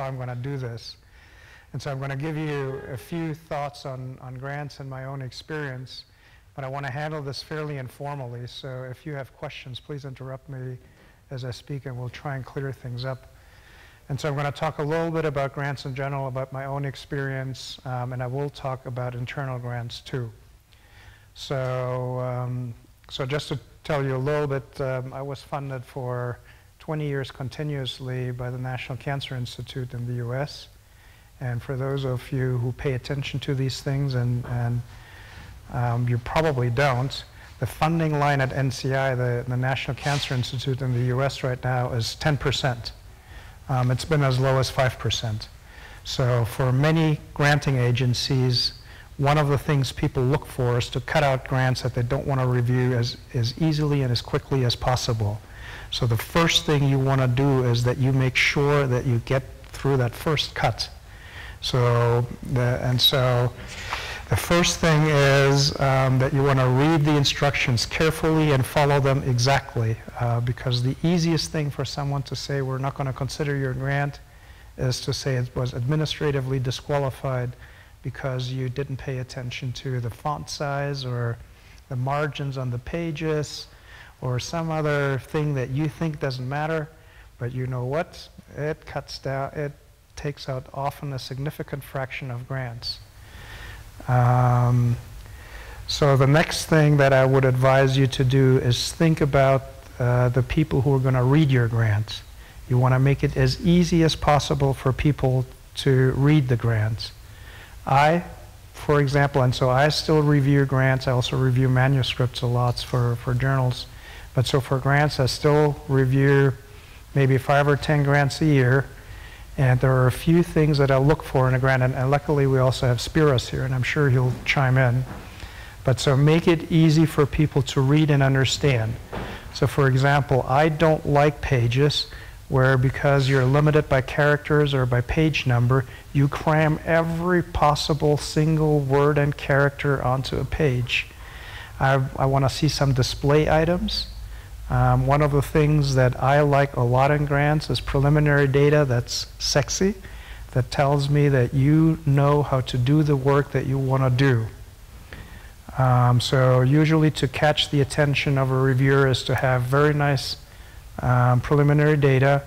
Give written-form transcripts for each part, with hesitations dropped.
I'm going to do this. And so I'm going to give you a few thoughts on grants and my own experience, but I want to handle this fairly informally. So if you have questions, please interrupt me as I speak, and we'll try and clear things up. And so I'm going to talk a little bit about grants in general, about my own experience, and I will talk about internal grants too. So, so just to tell you a little bit, I was funded for 20 years continuously by the National Cancer Institute in the US. And for those of you who pay attention to these things, and you probably don't, the funding line at NCI, the National Cancer Institute in the US right now, is 10%. It's been as low as 5%. So for many granting agencies, one of the things people look for is to cut out grants that they don't want to review as easily and as quickly as possible. So the first thing you want to do is that you make sure that you get through that first cut. So the first thing is that you want to read the instructions carefully and follow them exactly, because the easiest thing for someone to say we're not going to consider your grant is to say it was administratively disqualified because you didn't pay attention to the font size or the margins on the pages or some other thing that you think doesn't matter, but you know what? It cuts down, it takes out often a significant fraction of grants. So the next thing that I would advise you to do is think about the people who are going to read your grants. You want to make it as easy as possible for people to read the grants. For example, and so I still review grants. I also review manuscripts a lot for journals. But so for grants, I still review maybe 5 or 10 grants a year. And there are a few things that I look for in a grant. And luckily, we also have Spiros here, and I'm sure he'll chime in. But so make it easy for people to read and understand. So for example, I don't like pages where, because you're limited by characters or by page number, you cram every possible single word and character onto a page. I want to see some display items. One of the things that I like a lot in grants is preliminary data that's sexy, that tells me that you know how to do the work that you want to do. So usually to catch the attention of a reviewer is to have very nice preliminary data,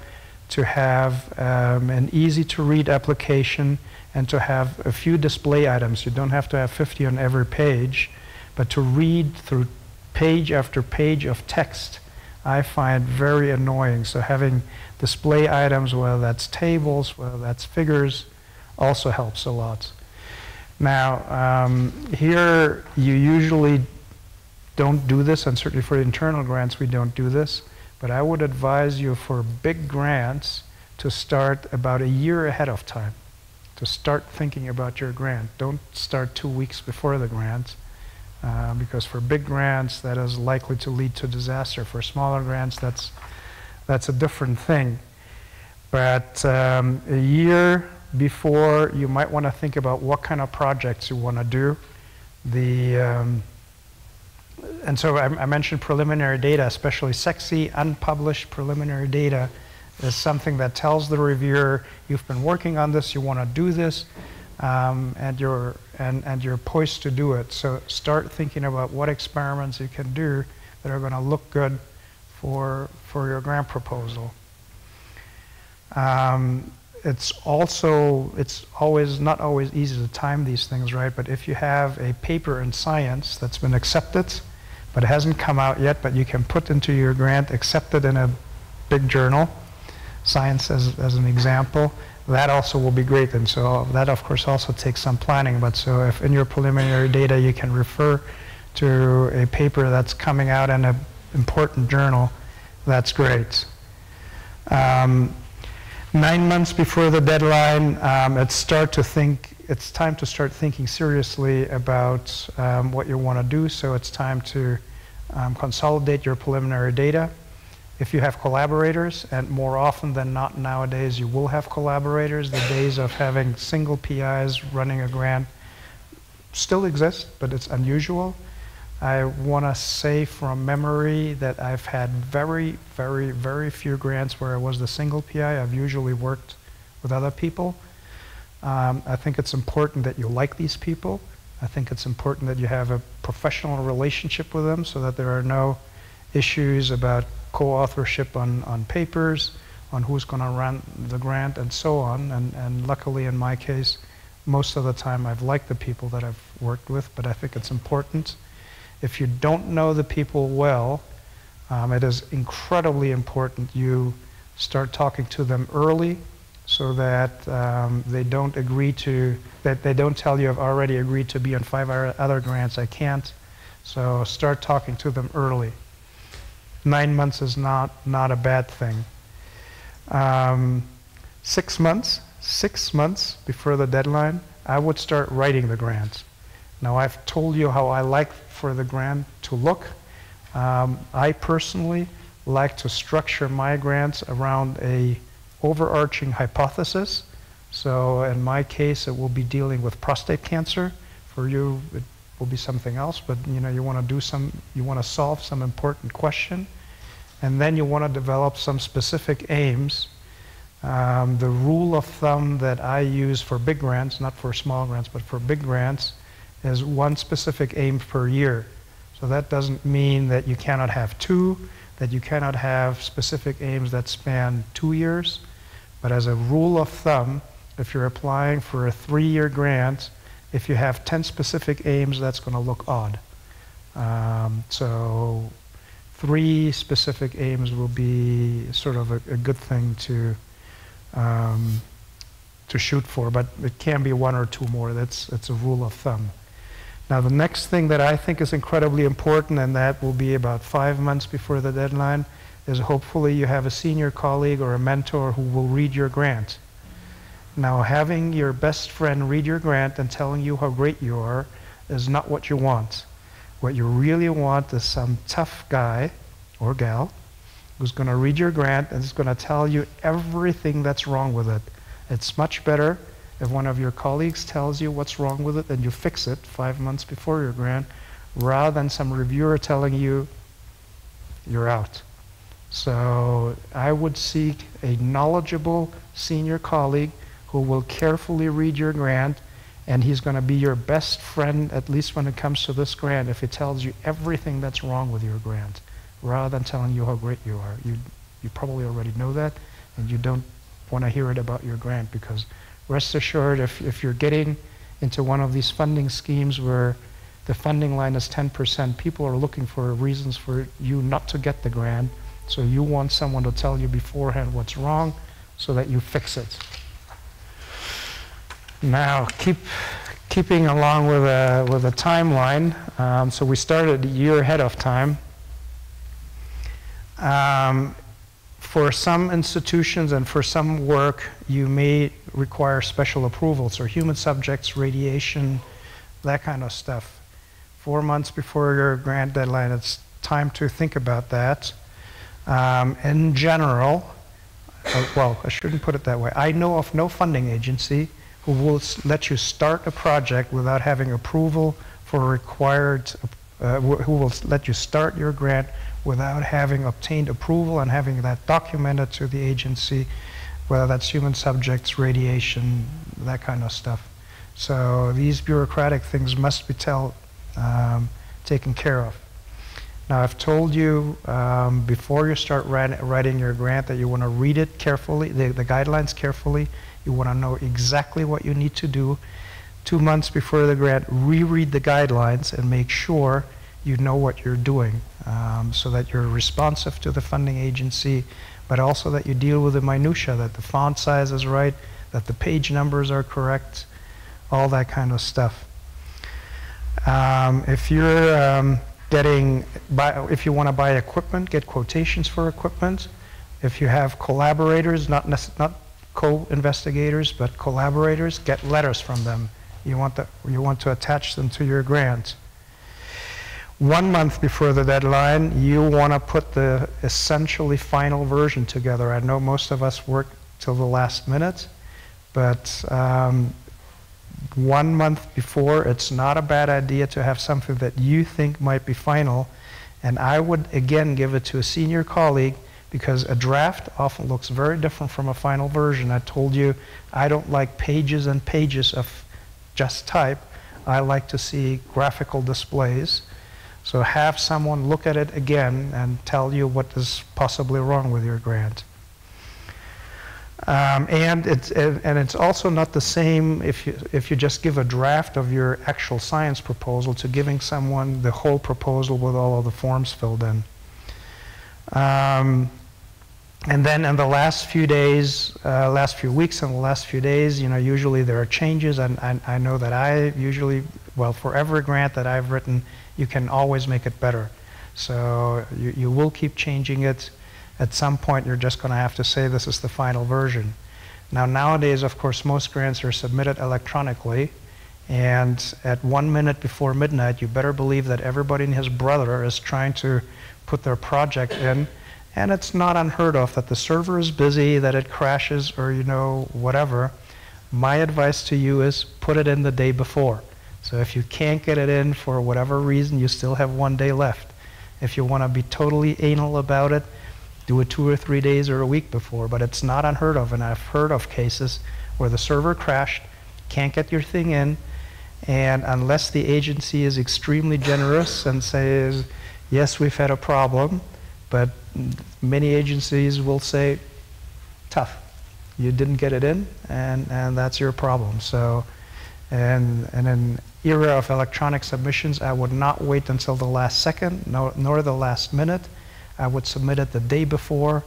to have an easy to read application, and to have a few display items. You don't have to have 50 on every page, but to read through page after page of text I find very annoying. So having display items, whether that's tables, whether that's figures, also helps a lot. Now, here you usually don't do this, and certainly for internal grants we don't do this, but I would advise you for big grants to start about a year ahead of time, to start thinking about your grant. Don't start 2 weeks before the grant. Because for big grants, that is likely to lead to disaster. For smaller grants, that's a different thing. But a year before, you might want to think about what kind of projects you want to do. And so I mentioned preliminary data, especially sexy, unpublished preliminary data is something that tells the reviewer, you've been working on this, you want to do this, and you're poised to do it. So start thinking about what experiments you can do that are going to look good for your grant proposal. It's not always easy to time these things, right? But if you have a paper in science that's been accepted, but it hasn't come out yet, but you can put into your grant, accepted in a big journal, Science as an example, that also will be great. And so that, of course, also takes some planning. But so if in your preliminary data you can refer to a paper that's coming out in an important journal, that's great. 9 months before the deadline, it's time to start thinking seriously about what you want to do. So it's time to consolidate your preliminary data. If you have collaborators, and more often than not nowadays you will have collaborators, the days of having single PIs running a grant still exist, but it's unusual. I want to say from memory that I've had very, very, very few grants where I was the single PI. I've usually worked with other people. I think it's important that you like these people. I think it's important that you have a professional relationship with them so that there are no issues about co-authorship on papers, on who's going to run the grant, and so on. And luckily, in my case, most of the time I've liked the people that I've worked with, but I think it's important. If you don't know the people well, it is incredibly important you start talking to them early so that they don't they don't tell you I've already agreed to be on 5 other grants, I can't. So start talking to them early. 9 months is not a bad thing. 6 months before the deadline, I would start writing the grant. Now, I've told you how I like for the grant to look. I personally like to structure my grants around a overarching hypothesis. So in my case, it will be dealing with prostate cancer. For you, it will be something else, but you want to solve some important question, and then you want to develop some specific aims. The rule of thumb that I use for big grants, not for small grants, but for big grants, is 1 specific aim per year. So that doesn't mean that you cannot have 2, that you cannot have specific aims that span 2 years. But as a rule of thumb, if you're applying for a 3-year grant, if you have 10 specific aims, that's going to look odd. So 3 specific aims will be sort of a good thing to shoot for, but it can be 1 or 2 more. That's a rule of thumb. Now, the next thing that I think is incredibly important, and that will be about 5 months before the deadline, is hopefully you have a senior colleague or a mentor who will read your grant. Now, having your best friend read your grant and telling you how great you are is not what you want. What you really want is some tough guy or gal who's going to read your grant and is going to tell you everything that's wrong with it. It's much better if one of your colleagues tells you what's wrong with it and you fix it 5 months before your grant, rather than some reviewer telling you you're out. So I would seek a knowledgeable senior colleague who will carefully read your grant, and he's going to be your best friend, at least when it comes to this grant, if he tells you everything that's wrong with your grant, rather than telling you how great you are. You probably already know that, and you don't want to hear it about your grant, because rest assured, if you're getting into one of these funding schemes where the funding line is 10%, people are looking for reasons for you not to get the grant. So you want someone to tell you beforehand what's wrong so that you fix it. Now, keeping along with a timeline, so we started a year ahead of time. For some institutions and for some work, you may require special approvals, or human subjects, radiation, that kind of stuff. 4 months before your grant deadline, it's time to think about that. In general, well, I shouldn't put it that way. I know of no funding agency who will let you start a project without having approval for required, who will let you start your grant without having obtained approval and having that documented to the agency, whether that's human subjects, radiation, that kind of stuff. So these bureaucratic things must be taken care of. Now, I've told you before you start writing your grant that you want to read it carefully, the guidelines carefully. You want to know exactly what you need to do. 2 months before the grant, reread the guidelines and make sure you know what you're doing, so that you're responsive to the funding agency, but also that you deal with the minutia, that the font size is right, that the page numbers are correct, all that kind of stuff. If you're if you want to buy equipment, get quotations for equipment. If you have collaborators, not co-investigators, but collaborators, get letters from them. You want to attach them to your grant. 1 month before the deadline, you want to put the essentially final version together. I know most of us work till the last minute, but 1 month before, it's not a bad idea to have something that you think might be final. And I would, again, give it to a senior colleague because a draft often looks very different from a final version. I told you I don't like pages and pages of just type. I like to see graphical displays. So have someone look at it again and tell you what is possibly wrong with your grant. And it's also not the same if you just give a draft of your actual science proposal to giving someone the whole proposal with all of the forms filled in. And then in the last few days, last few weeks and the last few days, usually there are changes, and I know that I usually, well, for every grant that I've written, you can always make it better. So you will keep changing it. At some point, you're just going to have to say this is the final version. Now, nowadays, of course, most grants are submitted electronically, and at 1 minute before midnight, you better believe that everybody and his brother is trying to put their project in, and it's not unheard of that the server is busy, that it crashes, or whatever. My advice to you is put it in the day before. So if you can't get it in for whatever reason, you still have 1 day left. If you want to be totally anal about it, do it 2 or 3 days or a week before, but it's not unheard of, and I've heard of cases where the server crashed, can't get your thing in, and unless the agency is extremely generous and says, yes, we've had a problem, but many agencies will say, tough, you didn't get it in, and that's your problem. So, and in an era of electronic submissions, I would not wait until the last second, nor the last minute. I would submit it the day before,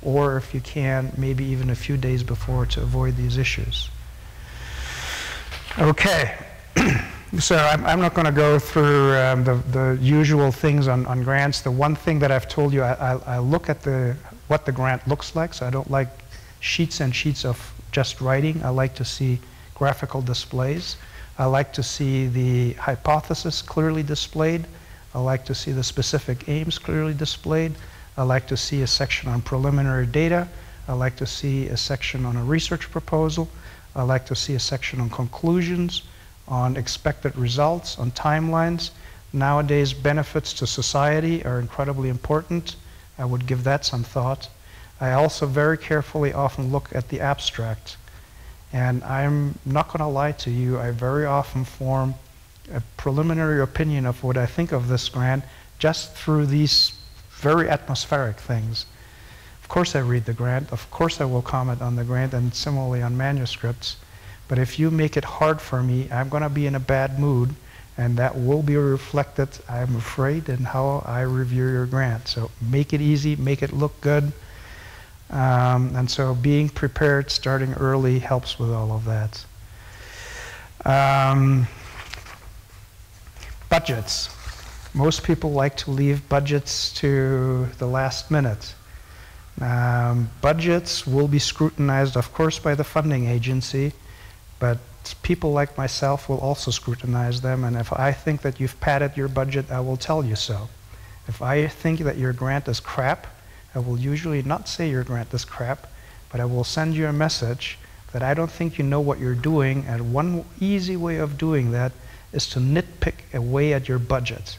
or if you can, maybe even a few days before to avoid these issues. Okay, so I'm not going to go through the usual things on grants. The one thing that I've told you, I look at what the grant looks like, so I don't like sheets and sheets of just writing. I like to see graphical displays. I like to see the hypothesis clearly displayed. I like to see the specific aims clearly displayed. I like to see a section on preliminary data. I like to see a section on a research proposal. I like to see a section on conclusions, on expected results, on timelines. Nowadays, benefits to society are incredibly important. I would give that some thought. I also very carefully often look at the abstract. And I'm not going to lie to you, I very often form a preliminary opinion of what I think of this grant just through these very atmospheric things. Of course I read the grant, of course I will comment on the grant, and similarly on manuscripts. But if you make it hard for me, I'm going to be in a bad mood, and that will be reflected, I'm afraid, in how I review your grant. So make it easy, make it look good. And so being prepared, starting early, helps with all of that. Budgets. Most people like to leave budgets to the last minute. Budgets will be scrutinized, of course, by the funding agency, but people like myself will also scrutinize them, and if I think that you've padded your budget, I will tell you so. If I think that your grant is crap, I will usually not say your grant is crap, but I will send you a message that I don't think you know what you're doing, and one easy way of doing that is to nitpick away at your budget.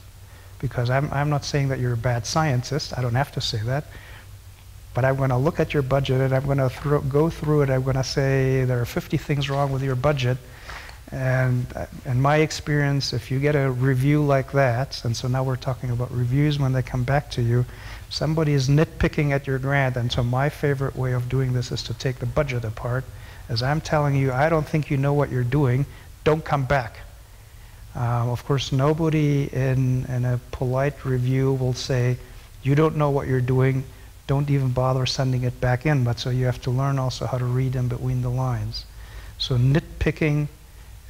Because I'm not saying that you're a bad scientist, I don't have to say that, but I'm going to look at your budget and I'm going to go through it. I'm going to say there are 50 things wrong with your budget, and in my experience, if you get a review like that, and so now we're talking about reviews when they come back to you, somebody is nitpicking at your grant, and so my favorite way of doing this is to take the budget apart. As I'm telling you, I don't think you know what you're doing, don't come back. Of course, nobody in a polite review will say, you don't know what you're doing, don't even bother sending it back in, but so you have to learn also how to read in between the lines. So nitpicking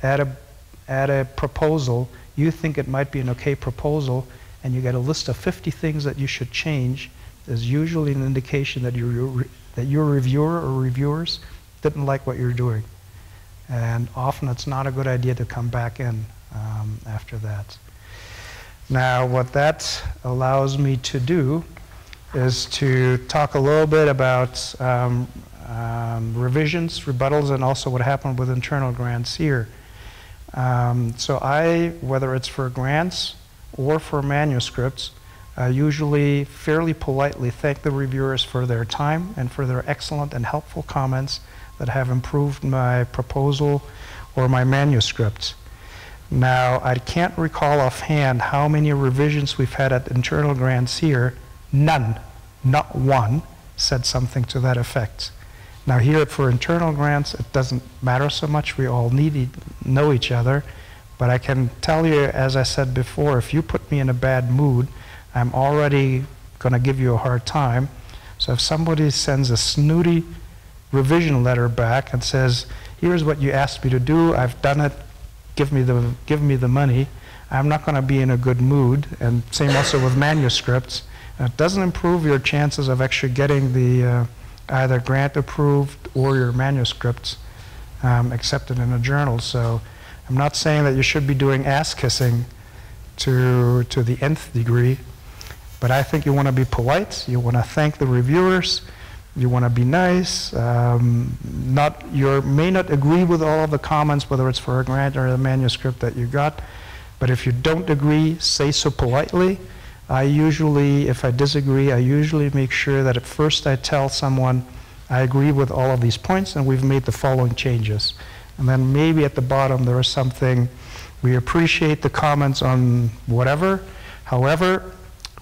at a proposal, you think it might be an okay proposal, and you get a list of 50 things that you should change, is usually an indication that your reviewer or reviewers didn't like what you're doing. And often it's not a good idea to come back in after that. Now, what that allows me to do is to talk a little bit about revisions, rebuttals, and also what happened with internal grants here. So whether it's for grants or for manuscripts, I usually fairly politely thank the reviewers for their time and for their excellent and helpful comments that have improved my proposal or my manuscript. Now, I can't recall offhand how many revisions we've had at internal grants here. None, not one, said something to that effect. Now here for internal grants, it doesn't matter so much. We all know each other. But I can tell you, as I said before, if you put me in a bad mood, I'm already going to give you a hard time. So if somebody sends a snooty revision letter back and says, here's what you asked me to do, I've done it, give me the money, I'm not going to be in a good mood. And same also with manuscripts. It doesn't improve your chances of actually getting the either grant approved or your manuscripts accepted in a journal. So I'm not saying that you should be doing ass kissing to the nth degree, but I think you want to be polite, you want to thank the reviewers, you want to be nice. You may not agree with all of the comments, whether it's for a grant or a manuscript that you got, but if you don't agree, say so politely. I usually, if I disagree, I usually make sure that at first I tell someone I agree with all of these points and we've made the following changes. And then maybe at the bottom there is something, we appreciate the comments on whatever. However,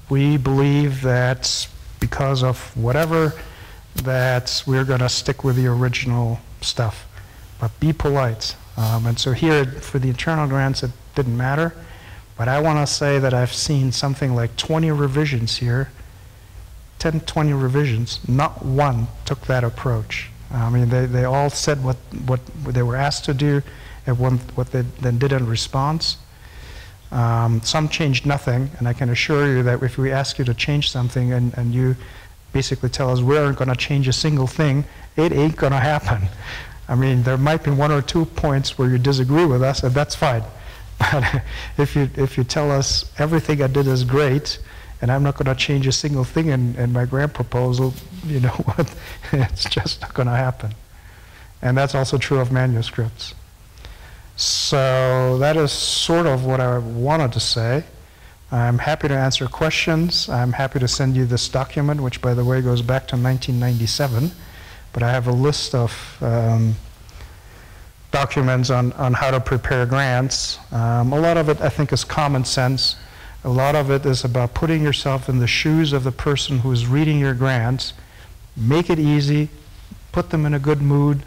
we believe that because of whatever, that we're going to stick with the original stuff. But be polite. And so here for the internal grants, it didn't matter. But I want to say that I've seen something like 20 revisions here, 10, 20 revisions. Not one took that approach. I mean, they all said what they were asked to do and what they then did in response. Some changed nothing, and I can assure you that if we ask you to change something and you basically tell us we aren't going to change a single thing, it ain't going to happen. I mean, there might be 1 or 2 points where you disagree with us, and that's fine. But if you tell us everything I did is great, and I'm not going to change a single thing in my grant proposal, you know what? It's just not going to happen. And that's also true of manuscripts. So that is sort of what I wanted to say. I'm happy to answer questions. I'm happy to send you this document, which, by the way, goes back to 1997. But I have a list of documents on how to prepare grants. A lot of it, I think, is common sense. A lot of it is about putting yourself in the shoes of the person who is reading your grants. Make it easy. Put them in a good mood.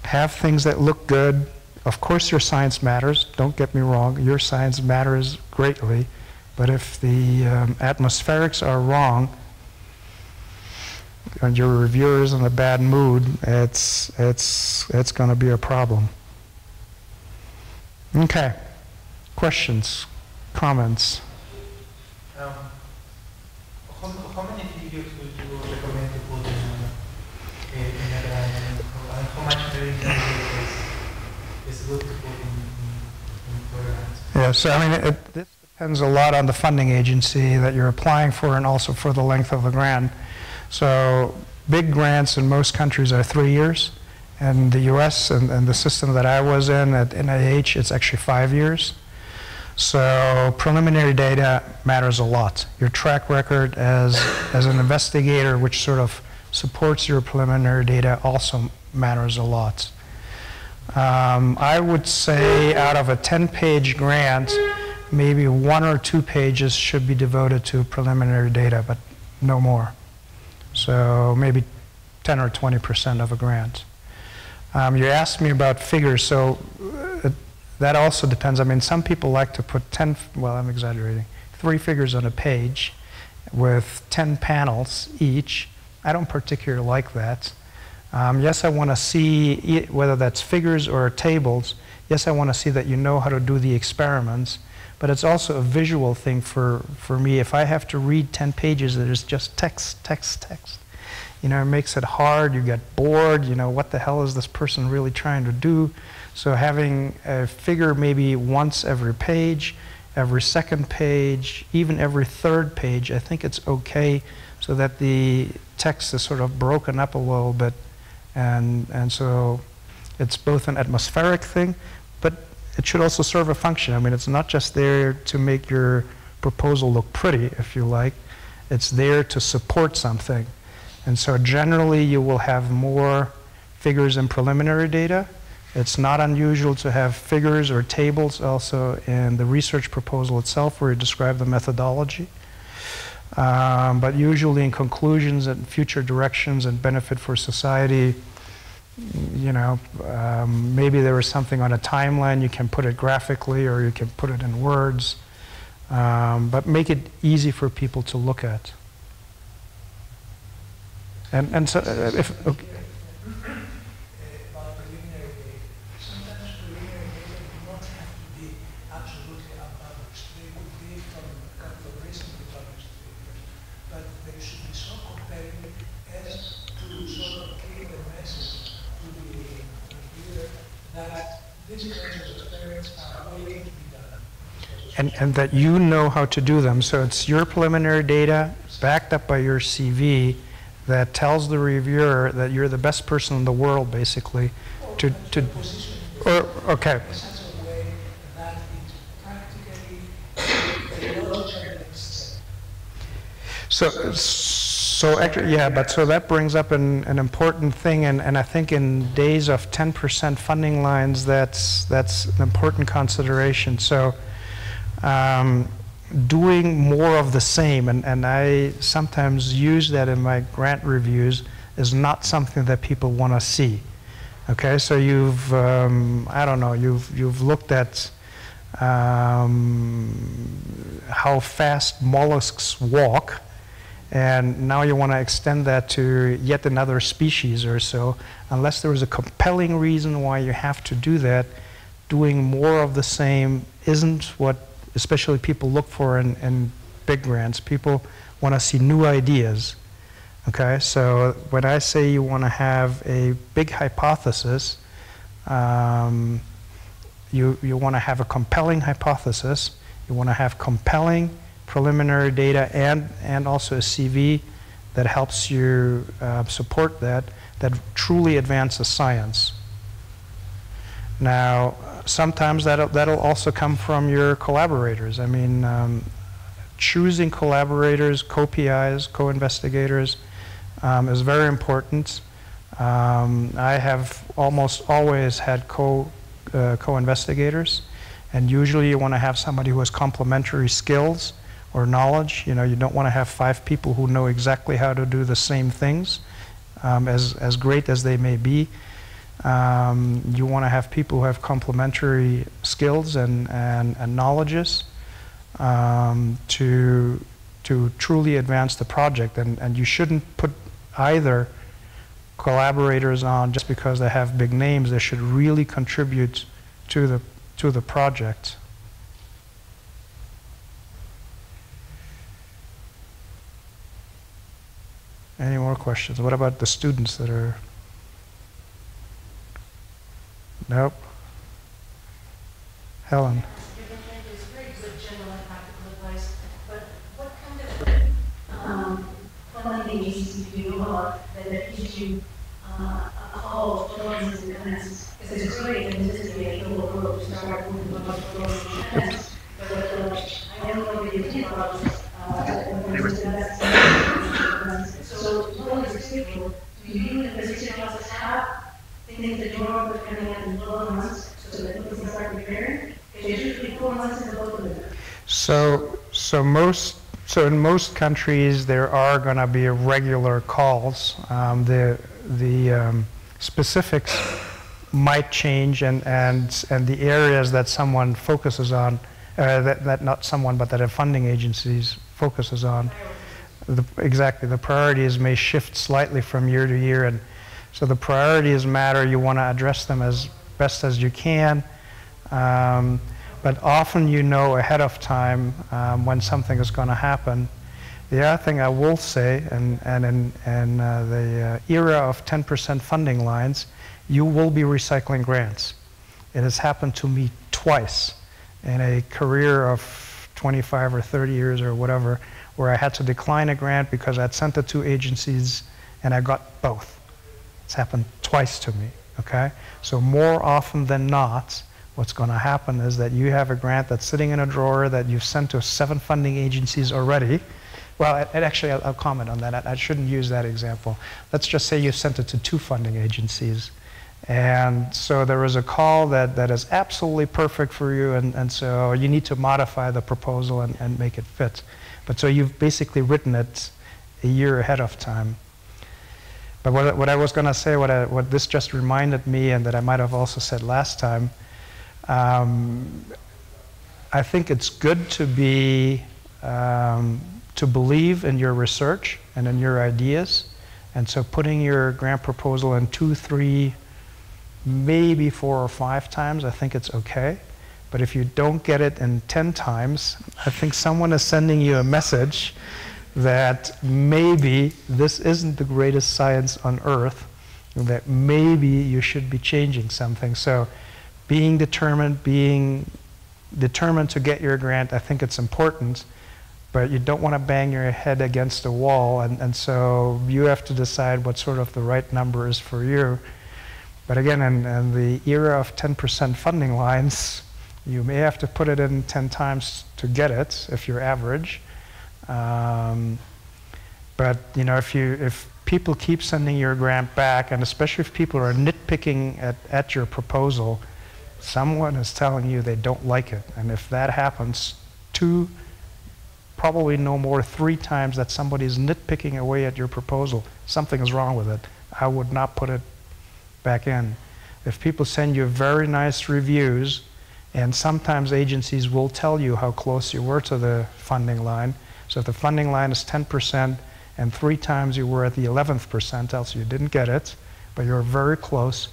Have things that look good. Of course your science matters. Don't get me wrong. Your science matters greatly. But if the atmospherics are wrong, and your reviewer is in a bad mood, it's going to be a problem. Okay. Questions? Comments? How many videos would you recommend to put in a grant? And how much videos is good to put in grants? Yeah, so I mean, this depends a lot on the funding agency that you're applying for and also for the length of the grant. So big grants in most countries are 3 years. In the US and the system that I was in at NIH, it's actually 5 years. So preliminary data matters a lot. Your track record as an investigator, which sort of supports your preliminary data, also matters a lot. I would say out of a 10-page grant, maybe 1 or 2 pages should be devoted to preliminary data, but no more. So maybe 10 or 20% of a grant. You asked me about figures, so that also depends. I mean, some people like to put I'm exaggerating, 3 figures on a page with 10 panels each. I don't particularly like that. Yes, I want to see, whether that's figures or tables, yes, I want to see that you know how to do the experiments, but it's also a visual thing for me. If I have to read 10 pages that is just text, you know, it makes it hard, you get bored, you know, what the hell is this person really trying to do? So having a figure maybe once every page, every second page, even every third page, I think it's okay, so that the text is sort of broken up a little bit, and so it's both an atmospheric thing, but it should also serve a function. I mean, it's not just there to make your proposal look pretty, if you like. It's there to support something. And so generally you will have more figures in preliminary data. It's not unusual to have figures or tables also in the research proposal itself where you describe the methodology. But usually in conclusions and future directions and benefit for society, you know, maybe there is something on a timeline, you can put it graphically or you can put it in words, but make it easy for people to look at. And so, if, okay. About preliminary data. Sometimes preliminary data do not have to be absolutely unpublished. They would be from a couple of recently published papers, but they should be so compelling as to sort of give the message to the reader that these kinds of experiments are waiting to be done. And that you know how to do them. So it's your preliminary data backed up by your CV that tells the reviewer that you're the best person in the world, basically, to or, okay. In such a way that it practically the logical next step. So actually, yeah, but so that brings up an important thing, and I think in days of 10% funding lines, that's an important consideration. So doing more of the same, and I sometimes use that in my grant reviews, is not something that people want to see. Okay, so you've, I don't know, you've looked at how fast mollusks walk, and now you want to extend that to yet another species or so. Unless there is a compelling reason why you have to do that, doing more of the same isn't what especially people look for in big grants. People want to see new ideas. Okay, so when I say you want to have a big hypothesis, you want to have a compelling hypothesis, you want to have compelling preliminary data and also a CV that helps you support that truly advances science. Now, sometimes that'll also come from your collaborators. I mean, choosing collaborators, co-PIs, co-investigators is very important. I have almost always had co-investigators, and usually you want to have somebody who has complementary skills or knowledge. You know, you don't want to have 5 people who know exactly how to do the same things, as great as they may be. You want to have people who have complementary skills and knowledges to truly advance the project, and you shouldn't put either collaborators on just because they have big names. They should really contribute to the project. Any more questions? What about the students that are? Nope. Helen. It's very good general and practical advice, but what kind of funding agencies do you know of that gives you a call to join these events? Because it's great in this day in the world to start moving on to those events, but I don't know what you think about so what is people, do you in the research process have things that you are coming out in 12 months so that people can start preparing? Because usually 4 months in the book of it. So in most countries there are going to be regular calls. The specifics might change, and the areas that someone focuses on, that not someone but that a funding agencies focuses on. Exactly, the priorities may shift slightly from year to year, and so the priorities matter. You want to address them as best as you can, but often you know ahead of time when something is going to happen. The other thing I will say, and in the era of 10% funding lines, you will be recycling grants. It has happened to me twice in a career of 25 or 30 years or whatever, where I had to decline a grant because I'd sent it to agencies and I got both. It's happened twice to me, okay? So more often than not, what's going to happen is that you have a grant that's sitting in a drawer that you've sent to 7 funding agencies already. Well, actually, I'll comment on that. I shouldn't use that example. Let's just say you sent it to 2 funding agencies. And so there is a call that is absolutely perfect for you, and so you need to modify the proposal and make it fit. But so you've basically written it a year ahead of time. But what I was going to say, what this just reminded me, and that I might have also said last time, I think it's good to be to believe in your research and in your ideas, and so putting your grant proposal in 2, 3, maybe 4 or 5 times, I think it's okay. But if you don't get it in 10 times, I think someone is sending you a message that maybe this isn't the greatest science on earth, and that maybe you should be changing something. So being determined to get your grant, I think it's important, but you don't want to bang your head against a wall, and so you have to decide what sort of the right number is for you. But again, in the era of 10% funding lines, you may have to put it in 10 times to get it if you're average. But you know, if people keep sending your grant back, and especially if people are nitpicking at your proposal, someone is telling you they don't like it. And if that happens 2, probably no more 3 times that somebody is nitpicking away at your proposal, something is wrong with it. I would not put it back in. If people send you very nice reviews, and sometimes agencies will tell you how close you were to the funding line. So if the funding line is 10% and 3 times you were at the 11th percentile, so you didn't get it, but you're very close,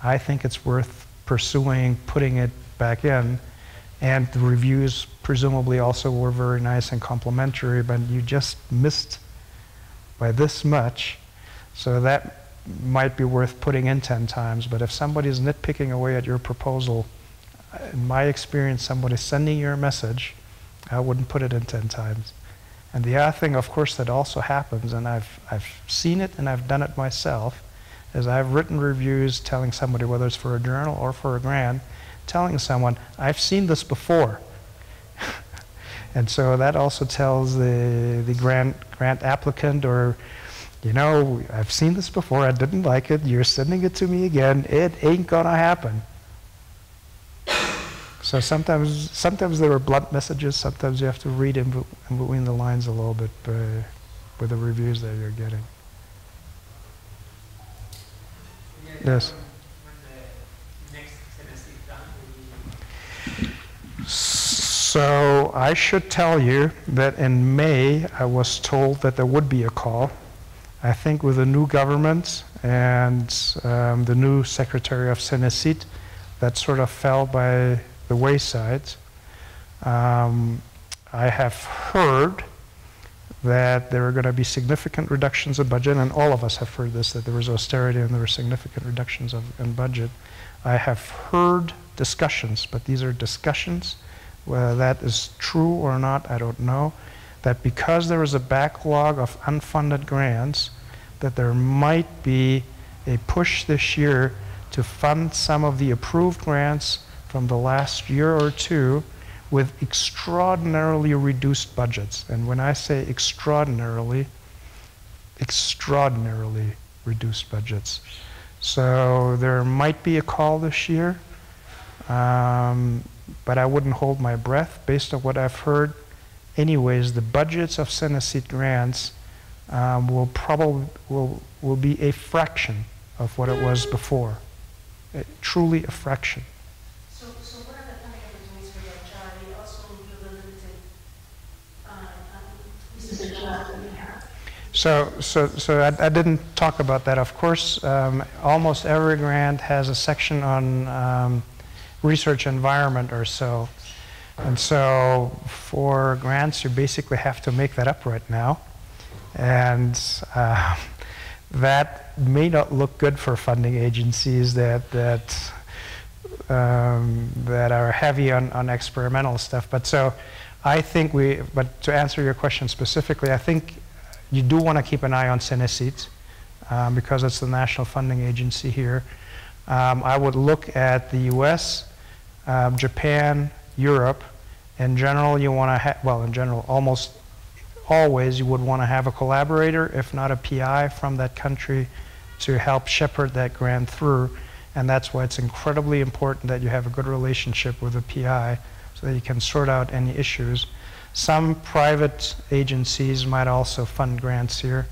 I think it's worth pursuing putting it back in. And the reviews presumably also were very nice and complimentary, but you just missed by this much. So that might be worth putting in 10 times. But if somebody's nitpicking away at your proposal, in my experience, somebody sending you a message, I wouldn't put it in 10 times. And the other thing, of course, that also happens, and I've seen it and I've done it myself, is I've written reviews telling somebody, whether it's for a journal or for a grant, telling someone, I've seen this before. And so that also tells the grant applicant, or, you know, I've seen this before, I didn't like it, you're sending it to me again, it ain't gonna happen. So sometimes there are blunt messages, sometimes you have to read in between the lines a little bit with the reviews that you're getting. Yes? So I should tell you that in May I was told that there would be a call. I think with the new government and the new Secretary of Cenecit, that sort of fell by the wayside. I have heard that there are going to be significant reductions in budget, and all of us have heard this, that there was austerity and there were significant reductions in budget. I have heard discussions, but these are discussions. Whether that is true or not, I don't know, that because there is a backlog of unfunded grants, that there might be a push this year to fund some of the approved grants from the last year or 2 with extraordinarily reduced budgets. And when I say extraordinarily reduced budgets. So there might be a call this year, but I wouldn't hold my breath. Based on what I've heard, anyways, the budgets of Cenecit grants will be a fraction of what it was before. Truly a fraction. So what are the funding opportunities for your charity? Also include the limited research labs that we have? So I didn't talk about that. Of course, almost every grant has a section on research environment or so. And so for grants, you basically have to make that up right now. And that may not look good for funding agencies that are heavy on experimental stuff. But so I think but to answer your question specifically, I think you do want to keep an eye on Cenecit because it's the national funding agency here. I would look at the US. Japan, Europe. In general, you want to have, well, in general, almost always you would want to have a collaborator, if not a PI, from that country to help shepherd that grant through. And that's why it's incredibly important that you have a good relationship with a PI so that you can sort out any issues. Some private agencies might also fund grants here.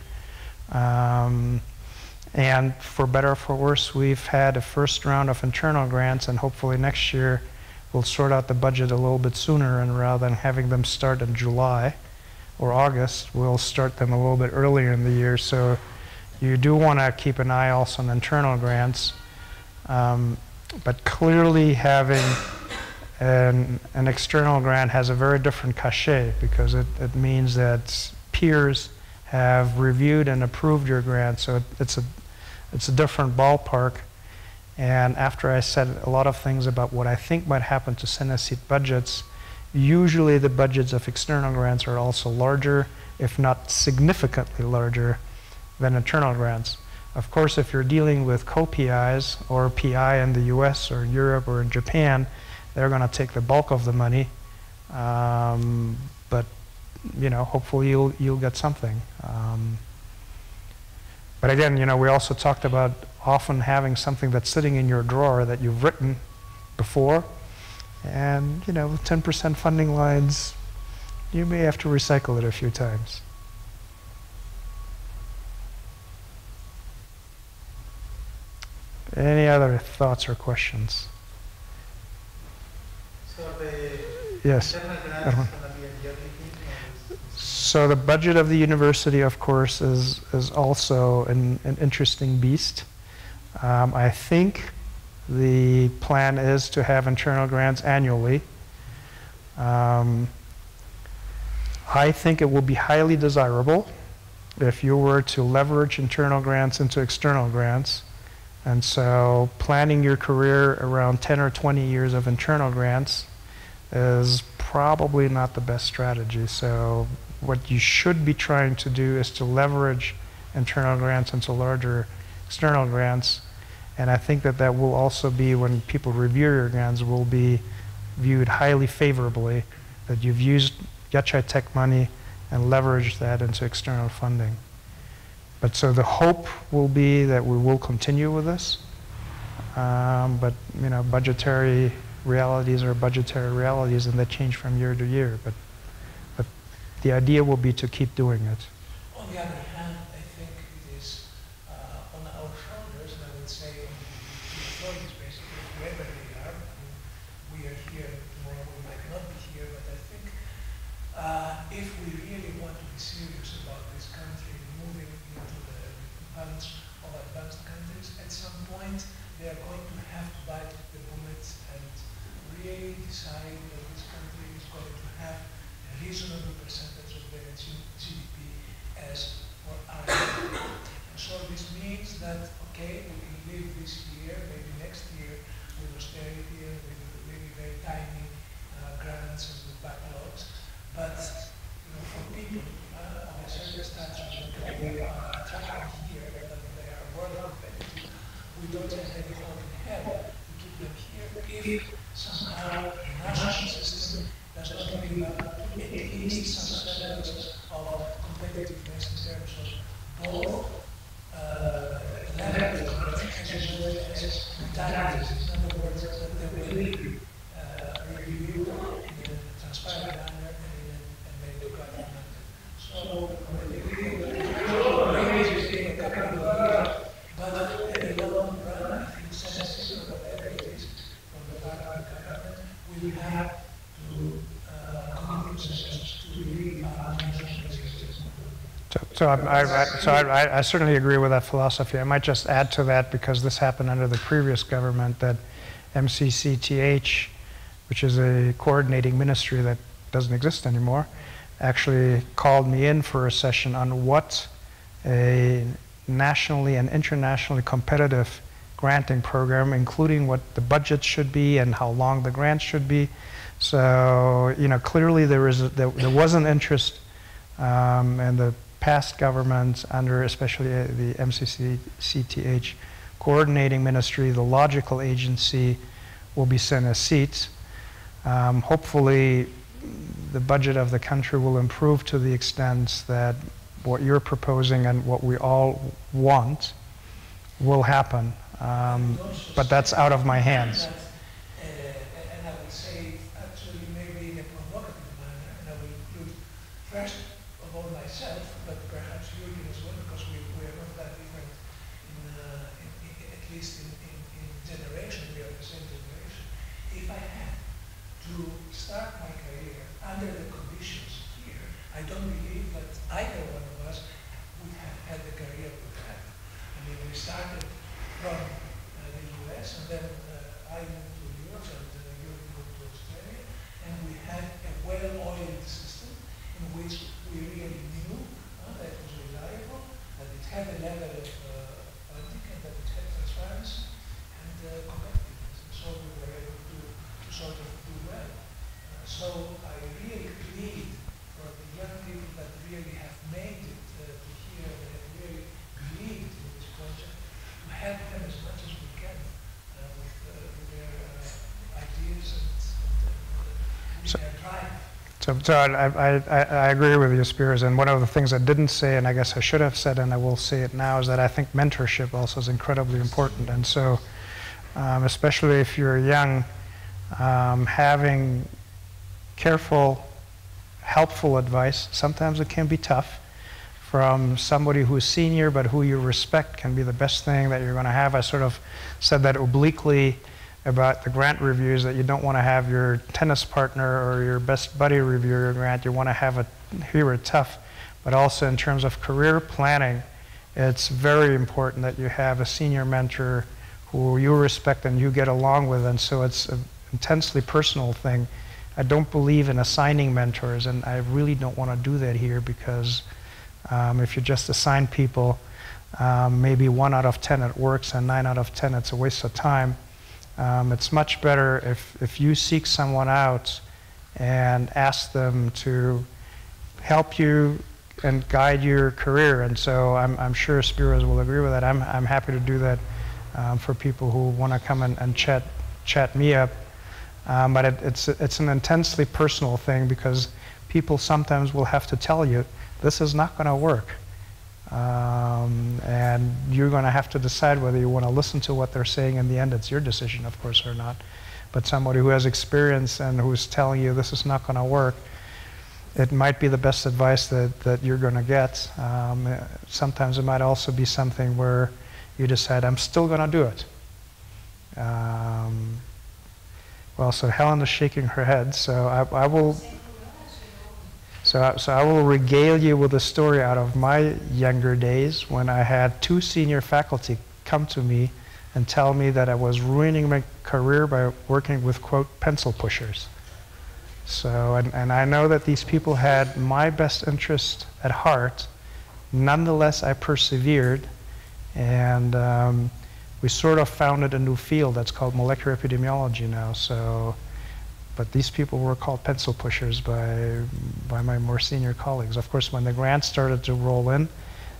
And for better or for worse, we've had a first round of internal grants, and hopefully next year we'll sort out the budget a little bit sooner, and rather than having them start in July or August, we'll start them a little bit earlier in the year. So you do want to keep an eye also on internal grants, but clearly having an external grant has a very different cachet, because it means that peers have reviewed and approved your grant, so it's a different ballpark. And after I said a lot of things about what I think might happen to Senate seat budgets, usually the budgets of external grants are also larger, if not significantly larger, than internal grants. Of course, if you're dealing with co-PIs or PI in the US or Europe or in Japan, they're going to take the bulk of the money. But you know, hopefully you'll get something. But again, you know, we also talked about often having something that's sitting in your drawer that you've written before, and you know, 10% funding lines, you may have to recycle it a few times. Any other thoughts or questions? So the Yes. internal grant is going to be a yearly thing, or is- So the budget of the university, of course, is also an interesting beast. I think the plan is to have internal grants annually. I think it will be highly desirable if you were to leverage internal grants into external grants. And so planning your career around 10 or 20 years of internal grants is probably not the best strategy. So what you should be trying to do is to leverage internal grants into larger external grants. And I think that that will also be, when people review your grants, will be viewed highly favorably, that you've used Gachai Tech money and leveraged that into external funding. But so the hope will be that we will continue with this. But you know, budgetary realities are budgetary realities, and they change from year to year. But the idea will be to keep doing it. On the other hand, I think it is on our shoulders, and I would say on the authorities, basically, wherever they are. I mean, we are here tomorrow, we might not be here, but I think if we really want to be serious about this country moving into the balance of advanced countries, at some point they are going to have to bite the bullet and really decide that this country is going to have a reasonable percentage of their GDP as for R&D. And so this means that, okay, we can live this year, maybe next year, with austerity and with really very tiny grants and with backlogs. But you know, for people of a certain stature that we are attracting here, that they are world competitive, we don't have any hope in hell to keep them here if somehow the national system does not give up at least some semblance of competitiveness in terms of both level of growth as well as modalities. In other words, that they will be reviewed in a transparent manner and in a meritocratic manner. So maybe it's been a couple of years, but in the long run, I think sensitive of whatever it is from the part of the government, we will have to commit themselves to really national system. So I certainly agree with that philosophy. I might just add to that, because this happened under the previous government, that MCCTH, which is a coordinating ministry that doesn't exist anymore, actually called me in for a session on what a nationally and internationally competitive granting program, including what the budget should be and how long the grants should be. So, you know, clearly there was an interest in the past governments under especially the MCCTH coordinating ministry. The logical agency will be sent as seats. Hopefully, the budget of the country will improve to the extent that what you're proposing and what we all want will happen. But that's out of my hands. And I would say, actually, maybe in a provocative manner, and I will include first of all myself, but perhaps Jürgen as well, because we are not that different, at least in generation, we are the same generation. If I had to start my career under the conditions here, I don't believe that either one of us would have had the career we had. I mean, we started from the US, and then I moved to Europe, and Europe moved to Australia, and we had a well-oiled system in which we really knew that it was reliable, that it had a level of funding, and that it had transparency and competitiveness. And so we were able to sort of do well. So I really plead for the young people that really have made it to here, that have really believed in this project, to help them as much as we can with their ideas and their drive. So I agree with you, Spiros, and one of the things I didn't say, and I guess I should have said, and I will say it now, is that I think mentorship also is incredibly important. And so, especially if you're young, having careful, helpful advice, sometimes it can be tough, from somebody who's senior but who you respect can be the best thing that you're going to have. I sort of said that obliquely about the grant reviews, that you don't want to have your tennis partner or your best buddy review your grant. You want to have a tough, but also in terms of career planning, it's very important that you have a senior mentor who you respect and you get along with, and so it's an intensely personal thing. I don't believe in assigning mentors, and I really don't want to do that here, because if you just assign people, maybe 1 out of 10 it works and 9 out of 10 it's a waste of time. It's much better if you seek someone out and ask them to help you and guide your career. And so I'm sure Spiros will agree with that. I'm happy to do that for people who want to come and chat me up. But it's an intensely personal thing, because people sometimes will have to tell you, this is not going to work. And you're going to have to decide whether you want to listen to what they're saying. In the end, it's your decision, of course, or not. But somebody who has experience and who's telling you this is not going to work, it might be the best advice that you're going to get. Sometimes it might also be something where you decide, I'm still going to do it. Well, so Helen is shaking her head, so I will... So I will regale you with a story out of my younger days, when I had 2 senior faculty come to me and tell me that I was ruining my career by working with, quote, pencil pushers. So, and I know that these people had my best interest at heart. Nonetheless, I persevered, and we sort of founded a new field that's called molecular epidemiology now. So. But these people were called pencil pushers by my more senior colleagues. Of course, when the grants started to roll in,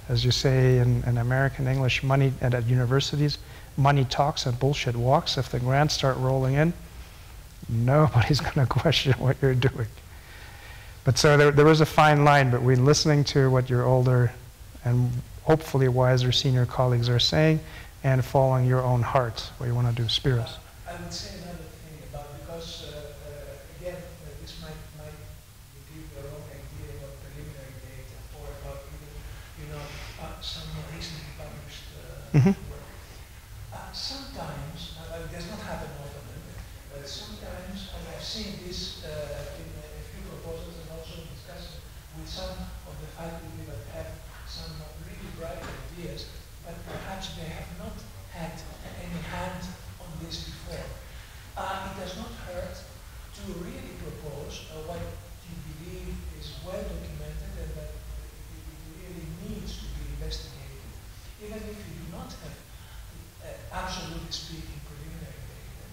as you say in American English, money at universities, money talks and bullshit walks. If the grants start rolling in, nobody's going to question what you're doing. But so there was a fine line between listening to what your older and hopefully wiser senior colleagues are saying and following your own heart, what you want to do. Spiros. I would say another thing about, because again, this might give the wrong idea about preliminary data, or about even, some more recently published work. Sometimes, it does not happen often, but sometimes, and I've seen this in a few proposals and also discussing with some of the faculty that have some really bright ideas, but perhaps they have not had any hand on this before. It does not hurt to really propose what you believe is well documented and that it really needs to be investigated, even if you do not have, absolutely speaking, preliminary data.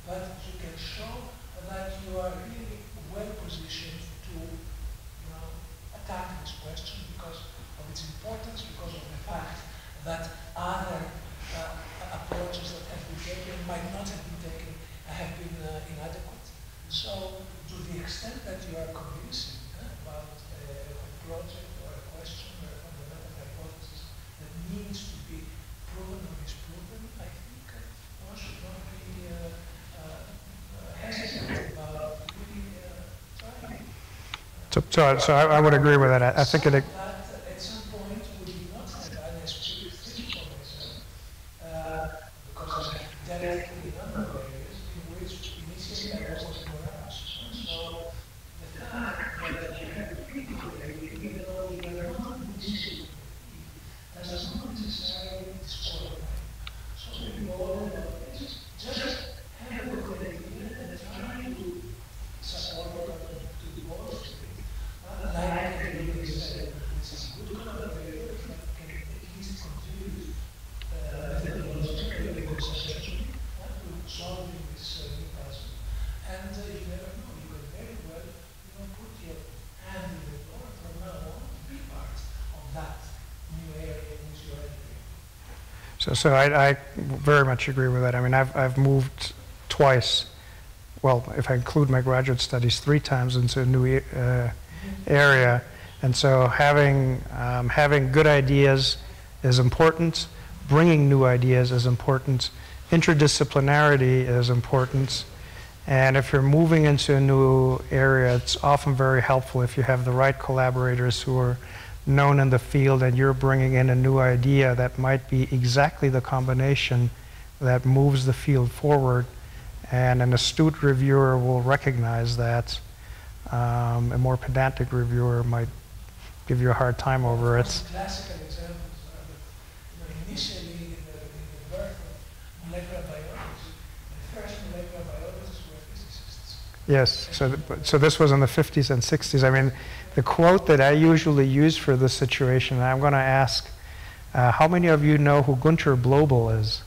But you can show that you are really well positioned to attack this question because of its importance, because of the fact that other approaches that have been taken, might not have been taken, have been So, to the extent that you are convincing about a project or a question or a fundamental hypothesis that needs to be proven or disproven, I think one should not be hesitant about really trying. So I would agree with that. I think it. At some point, we did not have an esprit for myself, because I have dealt with a number of areas in which initially I wasn't around. So the fact that you have people there, even though you are not initially, does not necessarily disqualify. So we all just have a look at it and try to support to the most. Like you said, it's a good collaborator that can at least contribute methodologically and conceptually to solving this new puzzle. And you never know, you could very well put your hand in the door from now on to be part of that new area in which you're entering. So I very much agree with that. I mean, I've moved twice. Well, if I include my graduate studies, 3 times into a new area, and so having good ideas is important. Bringing new ideas is important. Interdisciplinarity is important. And if you're moving into a new area, it's often very helpful if you have the right collaborators who are known in the field and you're bringing in a new idea that might be exactly the combination that moves the field forward. And an astute reviewer will recognize that. A more pedantic reviewer might give you a hard time over it. Classical examples are that, initially in the birth of molecular biology, the first molecular biologists were physicists. Yes, so this was in the 50s and 60s. I mean, the quote that I usually use for this situation, I'm going to ask, how many of you know who Günter Blobel is,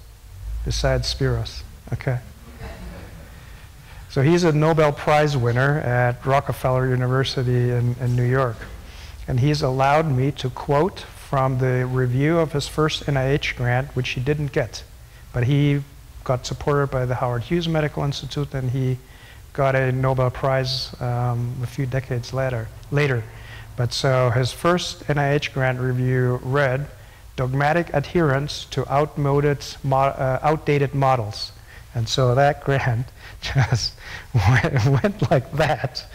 besides Spiros? Okay. So he's a Nobel Prize winner at Rockefeller University in New York. And he's allowed me to quote from the review of his first NIH grant, which he didn't get. But he got supported by the Howard Hughes Medical Institute, and he got a Nobel Prize a few decades later. But so his first NIH grant review read, "Dogmatic adherence to outdated models." And so that grant just went like that.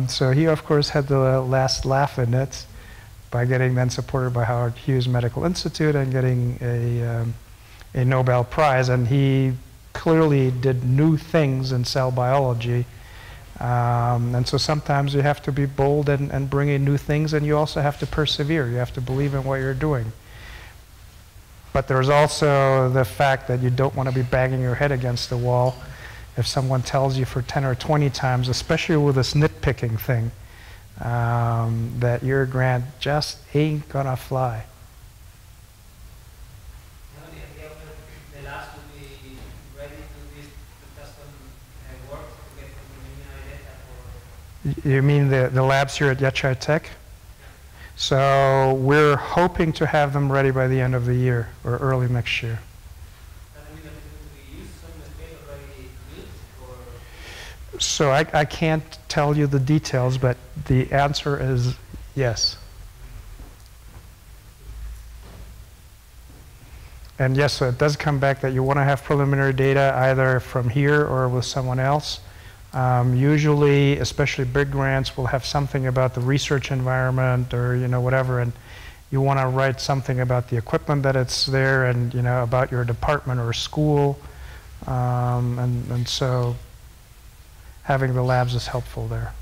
So he, of course, had the last laugh in it by getting then supported by Howard Hughes Medical Institute and getting a Nobel Prize. And he clearly did new things in cell biology. And so sometimes you have to be bold and bring in new things, and you also have to persevere. You have to believe in what you're doing. But there's also the fact that you don't want to be banging your head against the wall if someone tells you for 10 or 20 times, especially with this nitpicking thing, that your grant just ain't gonna fly. The labs will be ready to do this custom work to get from the data, or? You mean the labs here at Yachai Tech? So we're hoping to have them ready by the end of the year or early next year. So I can't tell you the details, but the answer is yes. And yes, so it does come back that you want to have preliminary data either from here or with someone else. Usually, especially big grants, will have something about the research environment or whatever, and you want to write something about the equipment that it's there, and about your department or school, and so having the labs is helpful there.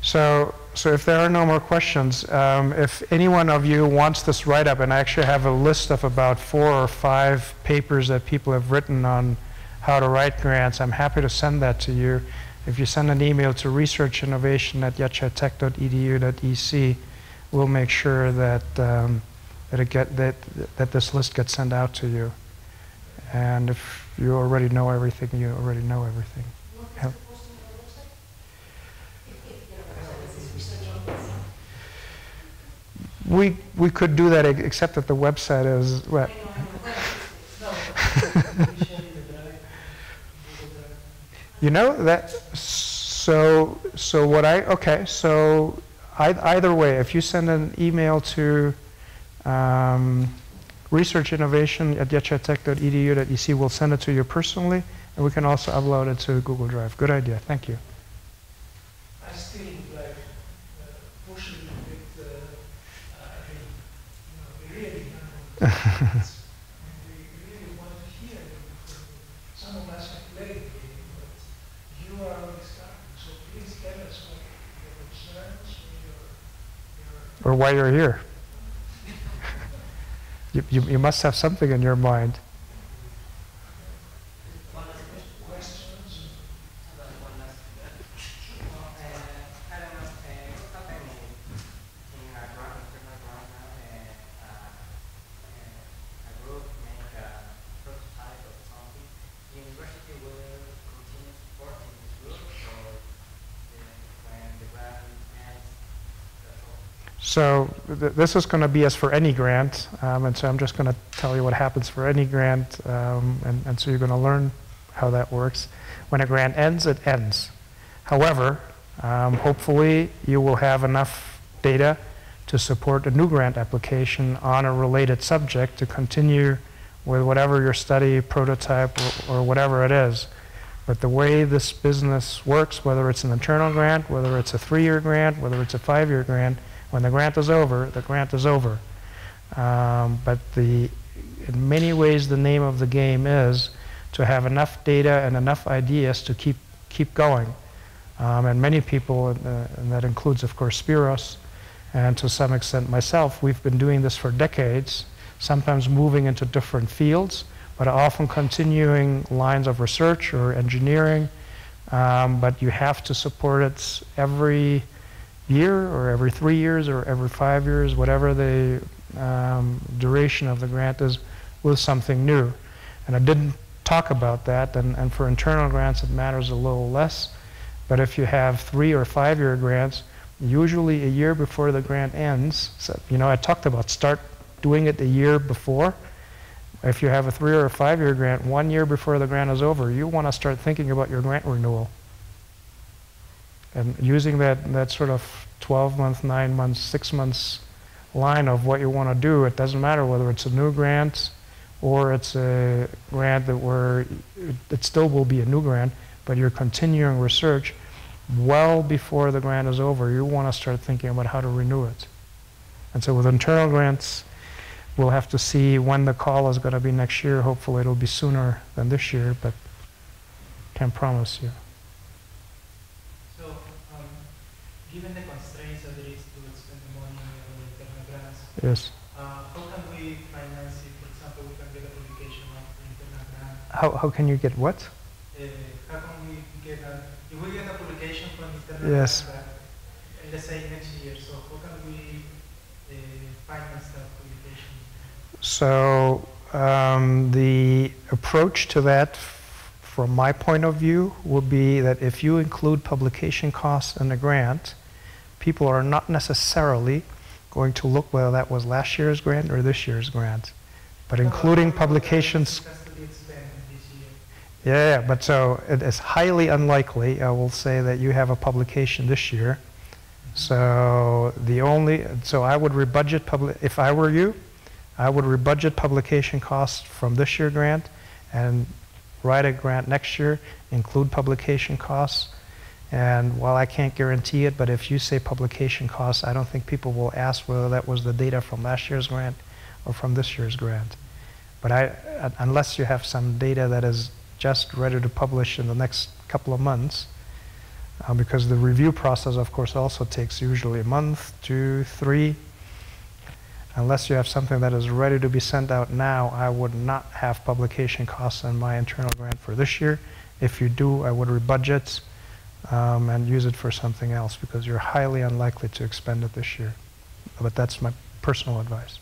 So if there are no more questions, if any one of you wants this write-up, and I actually have a list of about 4 or 5 papers that people have written on how to write grants, I'm happy to send that to you. If you send an email to researchinnovation@yachaitech.edu.ec, we'll make sure that that this list gets sent out to you. And if you already know everything, you already know everything. Yeah. We could do that, except that the website is well. You know that, so what okay, so either way, if you send an email to researchinnovation@yachadtech.edu.ec, we'll send it to you personally, and we can also upload it to Google Drive. Good idea, thank you. I still like push a little bit, really young kids. And we really want to hear it. Some of us have played the game, but you are already starting. So please tell us what your concerns or Or why you're here. You must have something in your mind. So this is going to be as for any grant, and so I'm just going to tell you what happens for any grant, and so you're going to learn how that works. When a grant ends, it ends. However, hopefully you will have enough data to support a new grant application on a related subject to continue with whatever your study, prototype, or whatever it is. But the way this business works, whether it's an internal grant, whether it's a 3-year grant, whether it's a 5-year grant, when the grant is over, the grant is over. But in many ways, the name of the game is to have enough data and enough ideas to keep going. And many people, and that includes, of course, Spiros, and to some extent myself, we've been doing this for decades, sometimes moving into different fields, but often continuing lines of research or engineering. But you have to support it every year or every 3 years or every 5 years, whatever the duration of the grant is, with something new. And I didn't talk about that, and for internal grants it matters a little less. But if you have 3 or 5 year grants, usually a year before the grant ends, so, I talked about start doing it a year before. If you have a 3 or a 5 year grant, 1 year before the grant is over, you want to start thinking about your grant renewal. And using that sort of 12-month, 9 months, 6 months line of what you want to do, it doesn't matter whether it's a new grant or it's a grant where it still will be a new grant, but you're continuing research well before the grant is over. You want to start thinking about how to renew it. And so with internal grants, we'll have to see when the call is going to be next year. Hopefully it'll be sooner than this year, but can't promise you. Given the constraints that there is to spend the money on internal grants, yes. How can we finance it? For example, we can get a publication of the internal grant. How can you get what? How can we get if we get a publication from internal yes. grant, let's say next year, so how can we finance that publication? So the approach to that, from my point of view, would be that if you include publication costs in the grant, people are not necessarily going to look whether that was last year's grant or this year's grant. But including publications... Yeah, but so it is highly unlikely, I will say, that you have a publication this year. So I would rebudget, if I were you, I would rebudget publication costs from this year grant and write a grant next year, include publication costs. And while I can't guarantee it, but if you say publication costs, I don't think people will ask whether that was the data from last year's grant or from this year's grant. But unless you have some data that is just ready to publish in the next couple of months, because the review process, of course, also takes usually a month, 2, 3. Unless you have something that is ready to be sent out now, I would not have publication costs in my internal grant for this year. If you do, I would rebudget and use it for something else, because you're highly unlikely to expend it this year. But that's my personal advice.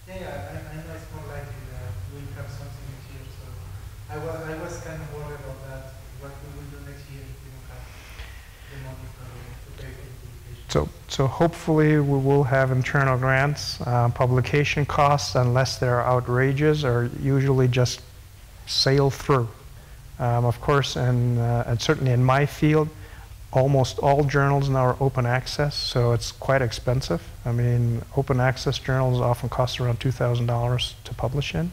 Yeah, I know it's more likely that we'll have something next year, so I was kind of worried about that, what we will do next year if we don't have the money to pay for the publication. So hopefully we will have internal grants. Publication costs, unless they're outrageous, are usually just sail through. Of course, and certainly in my field, almost all journals now are open access, so it's quite expensive. I mean, open access journals often cost around $2,000 to publish in.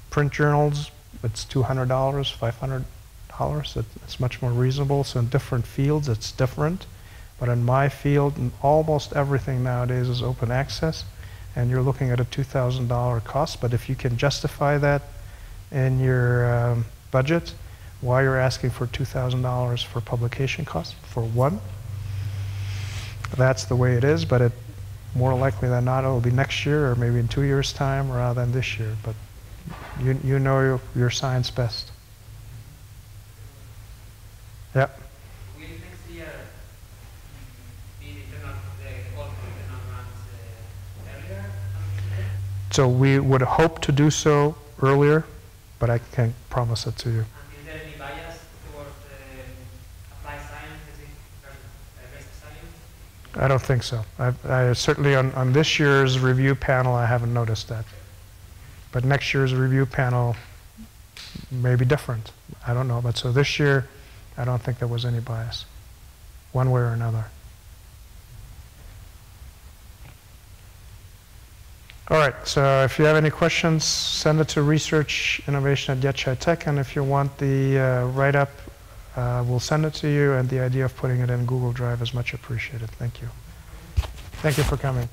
Print journals, it's $200, $500. It's much more reasonable. So in different fields, it's different. But in my field, almost everything nowadays is open access, and you're looking at a $2,000 cost. But if you can justify that in your budget, why you're asking for $2,000 for publication costs for one, that's the way it is. But it more likely than not, it'll be next year or maybe in 2 years' time rather than this year. But you know your science best. Yeah. Will next year be the all internal runs earlier? So we would hope to do so earlier, but I can't promise it to you. And is there any bias towards applied science, basic science? I don't think so. I certainly on this year's review panel, I haven't noticed that. But next year's review panel may be different. I don't know. But so this year, I don't think there was any bias, one way or another. All right, so if you have any questions, send it to researchinnovation@Yet Tech, and if you want the write-up, we'll send it to you, and the idea of putting it in Google Drive is much appreciated. Thank you. Thank you for coming.